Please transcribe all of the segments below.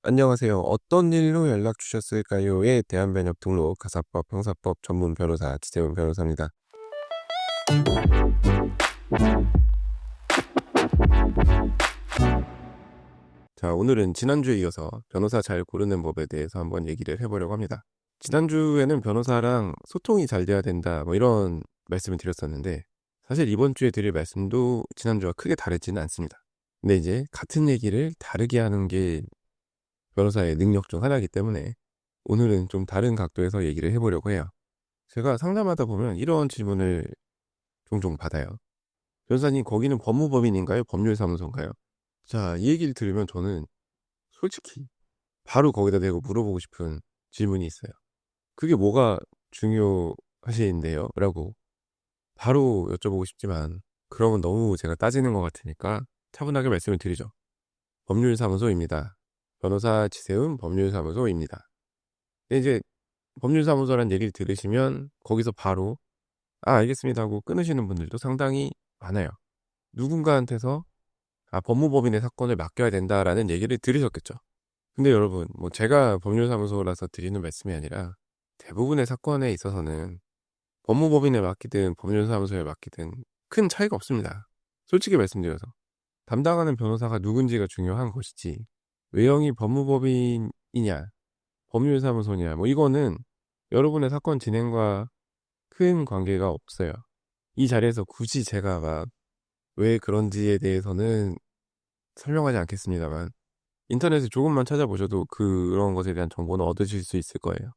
안녕하세요. "어떤 일로 연락 주셨을까요?"에 대한 번역 등록 가사법 형사법 전문 변호사 지재훈 변호사입니다. 자, 오늘은 지난주에 이어서 변호사 잘 고르는 법에 대해서 한번 얘기를 해 보려고 합니다. 지난주에는 변호사랑 소통이 잘 돼야 된다 뭐 이런 말씀을 드렸었는데, 사실 이번 주에 드릴 말씀도 지난주와 크게 다르지는 않습니다. 근데 이제 같은 얘기를 다르게 하는 게 변호사의 능력 중 하나이기 때문에 오늘은 좀 다른 각도에서 얘기를 해 보려고 해요. 제가 상담하다 보면 이런 질문을 종종 받아요. "변호사님, 거기는 법무법인인가요? 법률사무소인가요?" 자, 이 얘기를 들으면 저는 솔직히 바로 거기다 대고 물어보고 싶은 질문이 있어요. "그게 뭐가 중요하신데요?" 라고 바로 여쭤보고 싶지만, 그러면 너무 제가 따지는 것 같으니까 차분하게 말씀을 드리죠. 법률사무소입니다. 변호사 지세훈 법률사무소입니다. 근데 이제 법률사무소라는 얘기를 들으시면 거기서 바로 "아, 알겠습니다." 하고 끊으시는 분들도 상당히 많아요. 누군가한테서 법무법인의 사건을 맡겨야 된다."라는 얘기를 들으셨겠죠. 근데 여러분, 뭐 제가 법률사무소라서 드리는 말씀이 아니라 대부분의 사건에 있어서는 법무법인에 맡기든 법률사무소에 맡기든 큰 차이가 없습니다. 솔직히 말씀드려서. 담당하는 변호사가 누군지가 중요한 것이지, 외형이 법무법인이냐 법률사무소냐 뭐 이거는 여러분의 사건 진행과 큰 관계가 없어요. 이 자리에서 굳이 제가 막 왜 그런지에 대해서는 설명하지 않겠습니다만, 인터넷에 조금만 찾아보셔도 그런 것에 대한 정보는 얻으실 수 있을 거예요.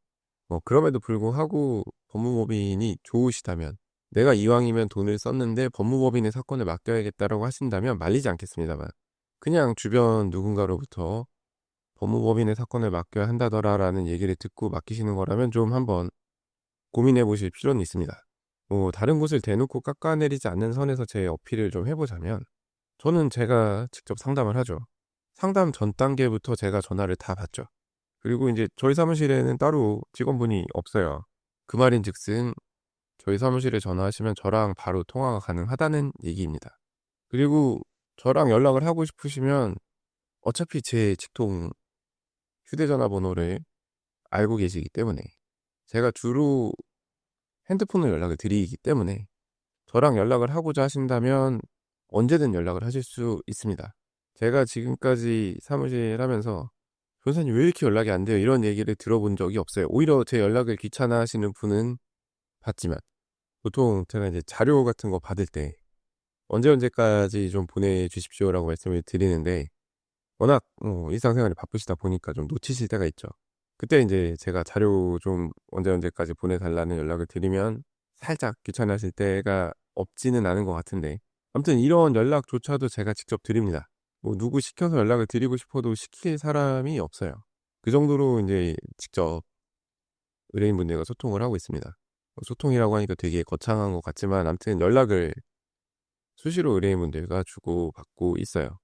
그럼에도 불구하고 법무법인이 좋으시다면, 내가 이왕이면 돈을 썼는데 법무법인의 사건을 맡겨야겠다라고 하신다면 말리지 않겠습니다만, 그냥 주변 누군가로부터 법무법인의 사건을 맡겨야 한다더라라는 얘기를 듣고 맡기시는 거라면 좀 한번 고민해 보실 필요는 있습니다. 다른 곳을 대놓고 깎아내리지 않는 선에서 제 어필을 좀 해 보자면, 저는 제가 직접 상담을 하죠. 상담 전 단계부터 제가 전화를 다 받죠. 그리고 인제 저희 사무실에는 따로 직원분이 없어요. 그 말인즉슨 저희 사무실에 전화하시면 저랑 바로 통화가 가능하다는 얘기입니다. 그리고 저랑 연락을 하고 싶으시면 어차피 제 직통 휴대전화 번호를 알고 계시기 때문에, 제가 주로 핸드폰으로 연락을 드리기 때문에 저랑 연락을 하고자 하신다면 언제든 연락을 하실 수 있습니다. 제가 지금까지 사무실 하면서 "변호사님, 왜 이렇게 연락이 안 돼요?" 이런 얘기를 들어본 적이 없어요. 오히려 제 연락을 귀찮아하시는 분은 받지만, 보통 제가 이제 자료 같은 거 받을 때 "언제 언제까지 좀 보내주십시오."라고 말씀을 드리는데, 워낙 일상생활이 바쁘시다 보니까 좀 놓치실 때가 있죠. 그때 인제 제가 자료 좀 언제 언제까지 보내달라는 연락을 드리면 살짝 귀찮아하실 때가 없지는 않은 것 같은데, 아무튼 이런 연락조차도 제가 직접 드립니다. 누구 시켜서 연락을 드리고 싶어도 시킬 사람이 없어요. 그 정도로 인제 직접 의뢰인분들과 소통을 하고 있습니다. 소통이라고 하니까 되게 거창한 것 같지만 아무튼 연락을 수시로 의뢰인분들과 주고받고 있어요.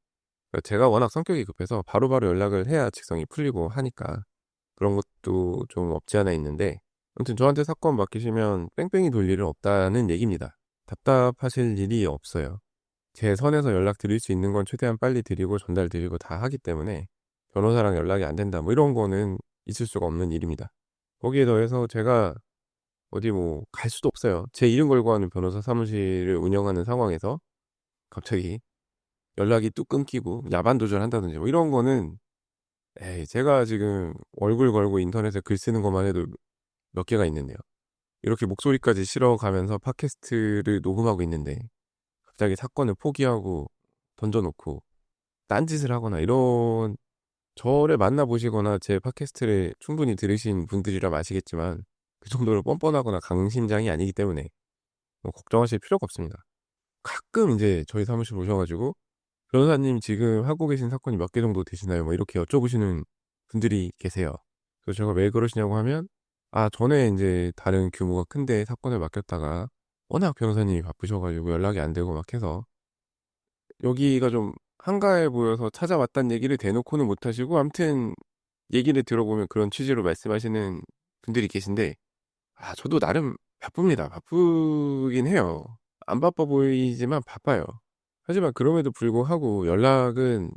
제가 워낙 성격이 급해서 바로바로 연락을 해야 직성이 풀리고 하니까 그런 것도 좀 없지 않아 있는데, 아무튼 저한테 사건 맡기시면 뺑뺑이 돌 일은 없다는 얘기입니다. 답답하실 일이 없어요. 제 선에서 연락드릴 수 있는 건 최대한 빨리 드리고 전달드리고 다 하기 때문에 변호사랑 연락이 안 된다 뭐 이런 거는 있을 수가 없는 일입니다. 거기에 더해서 제가 어디 갈 수도 없어요. 제 이름 걸고 하는 변호사 사무실을 운영하는 상황에서 갑자기 연락이 뚝 끊기고 야반 도전한다든지 뭐 이런 거는, 에이, 제가 지금 얼굴 걸고 인터넷에 글 쓰는 것만 해도 몇 개가 있는데요. 이렇게 목소리까지 실어가면서 팟캐스트를 녹음하고 있는데 갑자기 사건을 포기하고 던져 놓고 딴짓을 하거나 이런, 저를 만나 보시거나 제 팟캐스트를 충분히 들으신 분들이라면 아시겠지만 그 정도로 뻔뻔하거나 강심장이 아니기 때문에 걱정하실 필요가 없습니다. 가끔 인제 저희 사무실 오셔 가지고 "변호사님, 지금 하고 계신 사건이 몇 개 정도 되시나요?" 뭐 이렇게 여쭤보시는 분들이 계세요. 그래서 제가 "왜 그러시냐."고 하면, 전에 인제 다른 규모가 큰데 사건을 맡겼다가 워낙 변호사님이 바쁘셔 가지고 연락이 안 되고 막 해서 여기가 좀 한가해 보여서 찾아왔다는 얘기를 대놓고는 못 하시고, 아무튼 얘기를 들어보면 그런 취지로 말씀하시는 분들이 계신데, 저도 나름 바쁩니다. 바쁘긴 해요. 안 바빠 보이지만 바빠요. 하지만 그럼에도 불구하고 연락은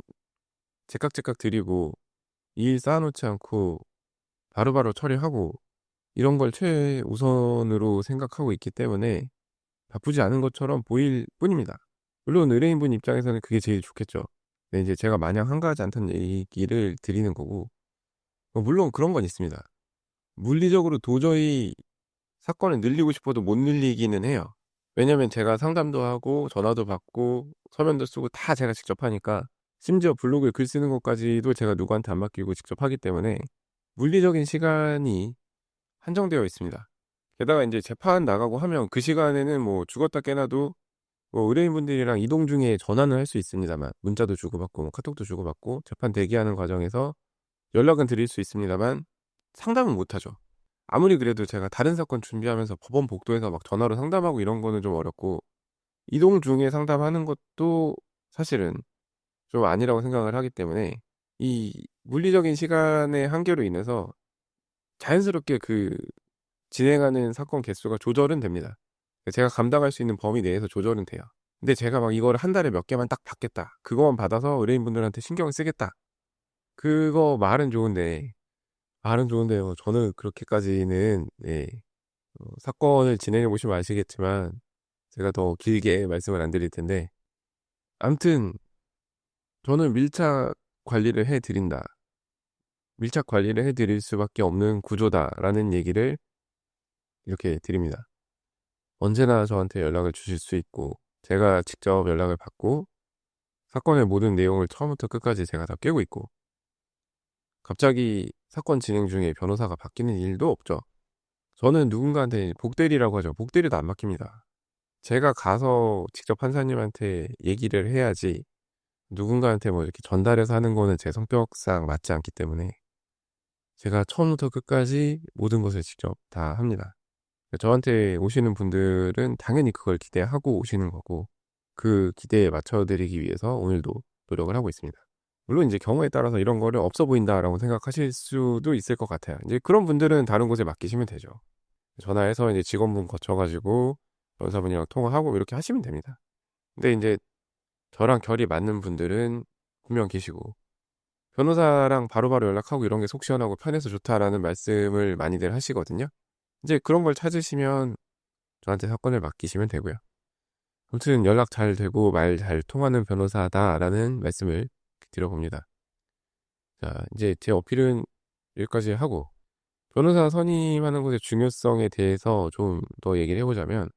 제깍제깍 드리고 이 일 쌓아 놓지 않고 바로바로 처리하고 이런 걸 최우선으로 생각하고 있기 때문에 바쁘지 않은 것처럼 보일 뿐입니다. 물론 의뢰인분 입장에서는 그게 제일 좋겠죠. 근데 이제 제가 마냥 한가하지 않다는 얘기를 드리는 거고, 물론 그런 건 있습니다. 물리적으로 도저히 사건을 늘리고 싶어도 못 늘리기는 해요. 왜냐면 제가 상담도 하고 전화도 받고 서면도 쓰고 다 제가 직접 하니까, 심지어 블로그에 글 쓰는 것까지도 제가 누구한테 안 맡기고 직접 하기 때문에 물리적인 시간이 한정되어 있습니다. 게다가 인제 재판 나가고 하면 그 시간에는 뭐 죽었다 깨나도 의뢰인분들이랑 이동 중에 전화는 할 수 있습니다만, 문자도 주고받고 뭐 카톡도 주고받고 재판 대기하는 과정에서 연락은 드릴 수 있습니다만 상담은 못 하죠. 아무리 그래도 제가 다른 사건 준비하면서 법원 복도에서 막 전화로 상담하고 이런 거는 좀 어렵고, 이동 중에 상담하는 것도 사실은 좀 아니라고 생각을 하기 때문에 이 물리적인 시간의 한계로 인해서 자연스럽게 진행하는 사건 개수가 조절은 됩니다. 제가 감당할 수 있는 범위 내에서 조절은 돼요. 근데 제가 막 이거를 한 달에 몇 개만 딱 받겠다, 그거만 받아서 의뢰인분들한테 신경을 쓰겠다, 그거 말은 좋은데요. 저는 그렇게까지는, 사건을 진행해 보시면 아시겠지만 제가 더 길게 말씀을 안 드릴 텐데, 아무튼 저는 밀착 관리를 해 드릴 수밖에 없는 구조다라는 얘기를 이렇게 드립니다. 언제나 저한테 연락을 주실 수 있고, 제가 직접 연락을 받고 사건의 모든 내용을 처음부터 끝까지 제가 다 꿰고 있고, 갑자기 사건 진행 중에 변호사가 바뀌는 일도 없죠. 저는 누군가한테 복대리라고 하죠. 복대리도 안 맡깁니다. 제가 가서 직접 판사님한테 얘기를 해야지, 누군가한테 뭐 이렇게 전달해서 하는 거는 제 성격상 맞지 않기 때문에 제가 처음부터 끝까지 모든 것을 직접 다 합니다. 저한테 오시는 분들은 당연히 그걸 기대하고 오시는 거고, 그 기대에 맞춰드리기 위해서 오늘도 노력을 하고 있습니다. 물론 이제 경우에 따라서 이런 거를 없어 보인다라고 생각하실 수도 있을 것 같아요. 이제 그런 분들은 다른 곳에 맡기시면 되죠. 전화해서 이제 직원분 거쳐가지고 변호사분이랑 통화하고 이렇게 하시면 됩니다. 근데 이제 저랑 결이 맞는 분들은 분명 계시고, 변호사랑 바로바로 연락하고 이런 게 속 시원하고 편해서 좋다라는 말씀을 많이들 하시거든요. 이제 그런 걸 찾으시면 저한테 사건을 맡기시면 되고요. 아무튼 연락 잘 되고 말 잘 통하는 변호사다라는 말씀을 드려봅니다. 자, 이제 제 어필은 여기까지 하고, 변호사 선임하는 것의 중요성에 대해서 좀 더 얘기를 해보자면,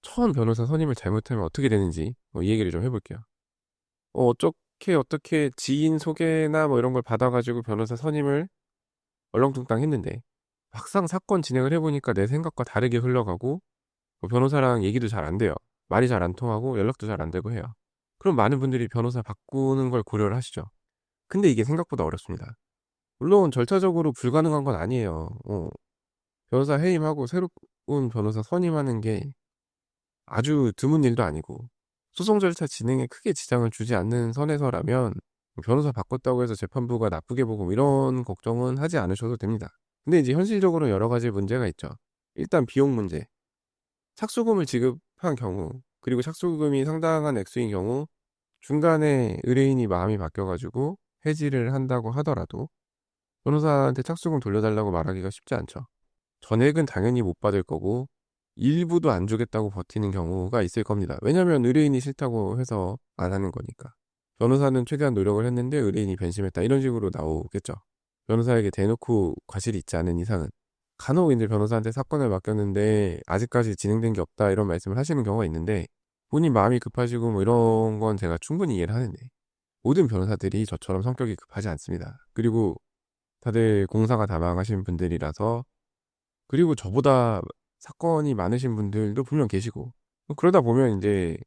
처음 변호사 선임을 잘못하면 어떻게 되는지 이 얘기를 좀 해볼게요. 어떻게 지인 소개나 뭐 이런 걸 받아가지고 변호사 선임을 얼렁뚱땅 했는데, 막상 사건 진행을 해보니까 내 생각과 다르게 흘러가고, 변호사랑 얘기도 잘 안 돼요. 말이 잘 안 통하고 연락도 잘 안 되고 해요. 그럼 많은 분들이 변호사 바꾸는 걸 고려를 하시죠. 근데 이게 생각보다 어렵습니다. 물론 절차적으로 불가능한 건 아니에요. 변호사 해임하고 새로운 변호사 선임하는 게 아주 드문 일도 아니고, 소송 절차 진행에 크게 지장을 주지 않는 선에서라면 변호사 바꿨다고 해서 재판부가 나쁘게 보고 이런 걱정은 하지 않으셔도 됩니다. 근데 이제 현실적으로 여러 가지 문제가 있죠. 일단 비용 문제. 착수금을 지급한 경우, 그리고 착수금이 상당한 액수인 경우, 중간에 의뢰인이 마음이 바뀌어가지고 해지를 한다고 하더라도 변호사한테 착수금 돌려달라고 말하기가 쉽지 않죠. 전액은 당연히 못 받을 거고 일부도 안 주겠다고 버티는 경우가 있을 겁니다. 왜냐하면 의뢰인이 싫다고 해서 안 하는 거니까. 변호사는 최대한 노력을 했는데 의뢰인이 변심했다, 이런 식으로 나오겠죠. 변호사에게 대놓고 과실이 있지 않은 이상은. 간혹 이제 변호사한테 사건을 맡겼는데 아직까지 진행된 게 없다, 이런 말씀을 하시는 경우가 있는데, 본인 마음이 급하시고 뭐 이런 건 제가 충분히 이해를 하는데, 모든 변호사들이 저처럼 성격이 급하지 않습니다. 그리고 다들 공사가 다망하신 분들이라서, 그리고 저보다 사건이 많으신 분들도 분명 계시고, 그러다 보면 이제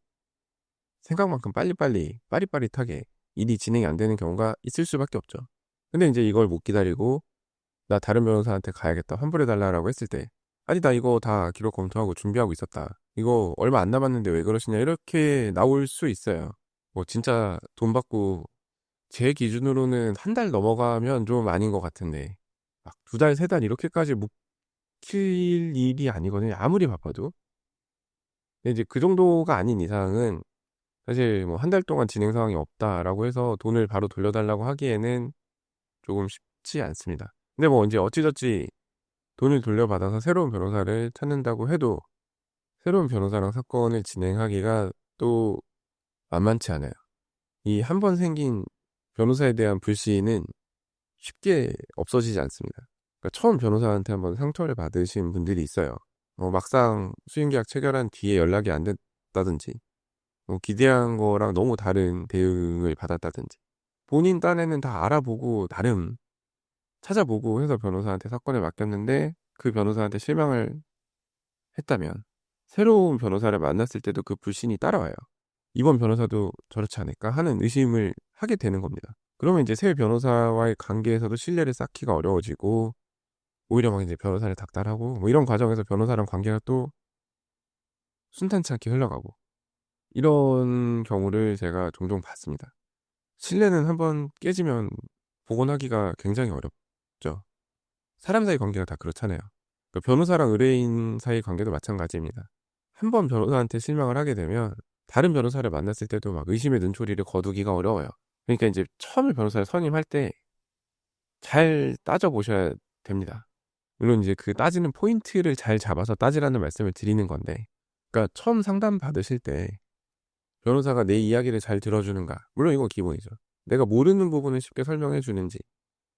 생각만큼 빨리빨리 빠릿빠릿하게 일이 진행이 안 되는 경우가 있을 수밖에 없죠. 근데 이제 이걸 못 기다리고 나 다른 변호사한테 가야겠다, 환불해 달라라고 했을 때, 아니 나 이거 다 기록 검토하고 준비하고 있었다, 이거 얼마 안 남았는데 왜 그러시냐, 이렇게 나올 수 있어요. 뭐 진짜 돈 받고, 제 기준으로는 한 달 넘어가면 좀 아닌 것 같은데, 막 두 달, 세 달 이렇게까지 묵힐 일이 아니거든요, 아무리 바빠도. 근데 이제 그 정도가 아닌 이상은 사실 뭐 한 달 동안 진행 상황이 없다라고 해서 돈을 바로 돌려달라고 하기에는 조금 쉽지 않습니다. 근데 뭐 인제 어찌저찌 돈을 돌려받아서 새로운 변호사를 찾는다고 해도 새로운 변호사랑 사건을 진행하기가 또 만만치 않아요. 이 한 번 생긴 변호사에 대한 불신은 쉽게 없어지지 않습니다. 그러니까 처음 변호사한테 한번 상처를 받으신 분들이 있어요. 막상 수임계약 체결한 뒤에 연락이 안 됐다든지 기대한 거랑 너무 다른 대응을 받았다든지 본인 딴에는 다 알아보고 나름 찾아보고 해서 변호사한테 사건을 맡겼는데 그 변호사한테 실망을 했다면 새로운 변호사를 만났을 때도 그 불신이 따라와요. '이번 변호사도 저렇지 않을까?' 하는 의심을 하게 되는 겁니다. 그러면 이제 새 변호사와의 관계에서도 신뢰를 쌓기가 어려워지고 오히려 막 이제 변호사를 닥달하고 뭐 이런 과정에서 변호사랑 관계가 또 순탄치 않게 흘러가고 이런 경우를 제가 종종 봤습니다. 신뢰는 한번 깨지면 복원하기가 굉장히 어렵죠. 사람 사이 관계가 다 그렇잖아요. 변호사랑 의뢰인 사이 관계도 마찬가지입니다. 한 번 변호사한테 실망을 하게 되면 다른 변호사를 만났을 때도 막 의심의 눈초리를 거두기가 어려워요. 그러니까 인제 처음에 변호사를 선임할 때 잘 따져 보셔야 됩니다. 물론 이제 그 따지는 포인트를 잘 잡아서 따지라는 말씀을 드리는 건데, 그러니까 처음 상담 받으실 때 변호사가 내 이야기를 잘 들어주는가, 물론 이건 기본이죠. 내가 모르는 부분을 쉽게 설명해 주는지,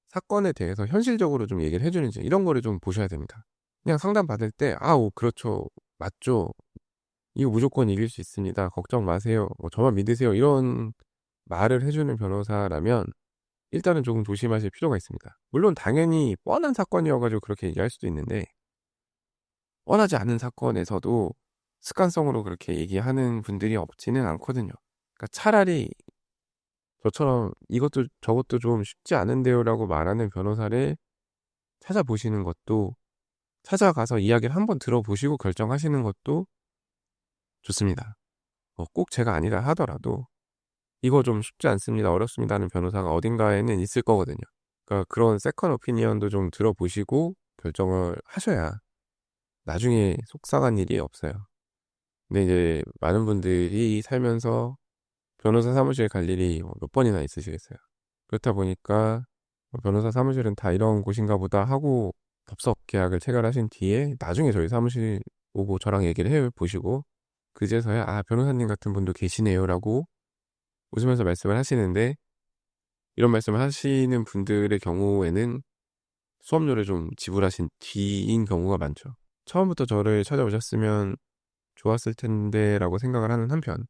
사건에 대해서 현실적으로 좀 얘기를 해 주는지 이런 거를 좀 보셔야 됩니다. 그냥 상담 받을 때 그렇죠. 맞죠. 이거 무조건 이길 수 있습니다. 걱정 마세요. 저만 믿으세요." 이런 말을 해 주는 변호사라면 일단은 조금 조심하실 필요가 있습니다. 물론 당연히 뻔한 사건이어 가지고 그렇게 얘기할 수도 있는데, 뻔하지 않은 사건에서도 습관성으로 그렇게 얘기하는 분들이 없지는 않거든요. 그러니까 차라리 저처럼 "이것도 저것도 좀 쉽지 않은데요."라고 말하는 변호사를 찾아보시는 것도, 찾아가서 이야기를 한번 들어보시고 결정하시는 것도 좋습니다. 꼭 제가 아니라 하더라도 "이거 좀 쉽지 않습니다. 어렵습니다." 하는 변호사가 어딘가에는 있을 거거든요. 그러니까 그런 세컨 오피니언도 좀 들어보시고 결정을 하셔야 나중에 속상한 일이 없어요. 근데 이제 많은 분들이 살면서 변호사 사무실 갈 일이 몇 번이나 있으시겠어요. 그렇다 보니까 '변호사 사무실은 다 이런 곳인가 보다.' 하고 접속 계약을 체결하신 뒤에 나중에 저희 사무실 오고 저랑 얘기를 해 보시고 그제서야 "아, 변호사님 같은 분도 계시네요."라고 웃으면서 말씀을 하시는데, 이런 말씀을 하시는 분들의 경우에는 수업료를 좀 지불하신 뒤인 경우가 많죠. 처음부터 저를 찾아오셨으면 좋았을 텐데라고 생각을 하는 한편,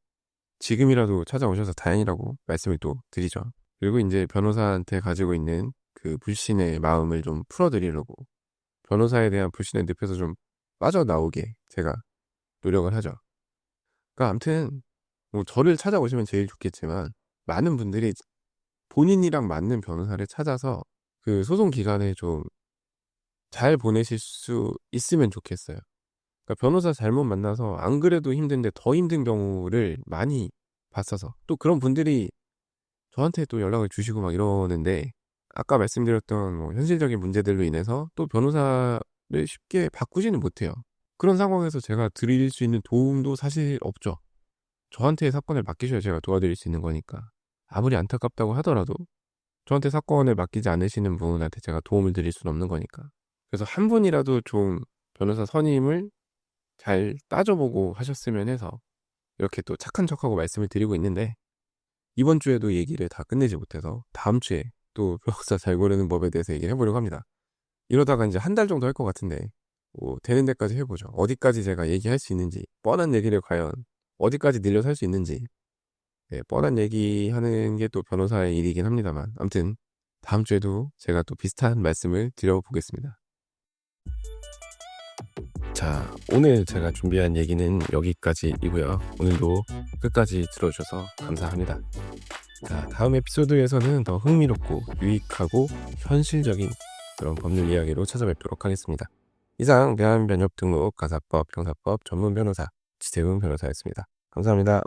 지금이라도 찾아오셔서 다행이라고 말씀을 또 드리죠. 그리고 인제 변호사한테 가지고 있는 그 불신의 마음을 좀 풀어 드리려고 변호사에 대한 불신의 늪에서 좀 빠져나오게 제가 노력을 하죠. 그러니까 아무튼 저를 찾아오시면 제일 좋겠지만 많은 분들이 본인이랑 맞는 변호사를 찾아서 그 소송 기간을 좀 잘 보내실 수 있으면 좋겠어요. 그러니까 변호사 잘못 만나서 안 그래도 힘든데 더 힘든 경우를 많이 봤어서, 또 그런 분들이 저한테 또 연락을 주시고 막 이러는데, 아까 말씀드렸던 현실적인 문제들로 인해서 또 변호사를 쉽게 바꾸지는 못해요. 그런 상황에서 제가 드릴 수 있는 도움도 사실 없죠. 저한테 사건을 맡기셔야 제가 도와드릴 수 있는 거니까. 아무리 안타깝다고 하더라도 저한테 사건을 맡기지 않으시는 분한테 제가 도움을 드릴 수는 없는 거니까. 그래서 한 분이라도 좀 변호사 선임을 잘 따져보고 하셨으면 해서 이렇게 또 착한 척하고 말씀을 드리고 있는데, 이번 주에도 얘기를 다 끝내지 못해서 다음 주에 또 변호사 잘 고르는 법에 대해서 얘기를 해보려고 합니다. 이러다가 이제 한 달 정도 할 것 같은데 되는 데까지 해보죠. 어디까지 제가 얘기할 수 있는지, 뻔한 얘기를 과연 어디까지 늘려서 할 수 있는지. 뻔한 얘기하는 게 또 변호사의 일이긴 합니다만, 아무튼 다음 주에도 제가 또 비슷한 말씀을 드려보겠습니다. 자, 오늘 제가 준비한 얘기는 여기까지이고요. 오늘도 끝까지 들어주셔서 감사합니다. 자, 다음 에피소드에서는 더 흥미롭고 유익하고 현실적인 그런 법률 이야기로 찾아뵙도록 하겠습니다. 이상 대한변협등록 가사법 형사법 전문 변호사 지태훈 변호사였습니다. 감사합니다.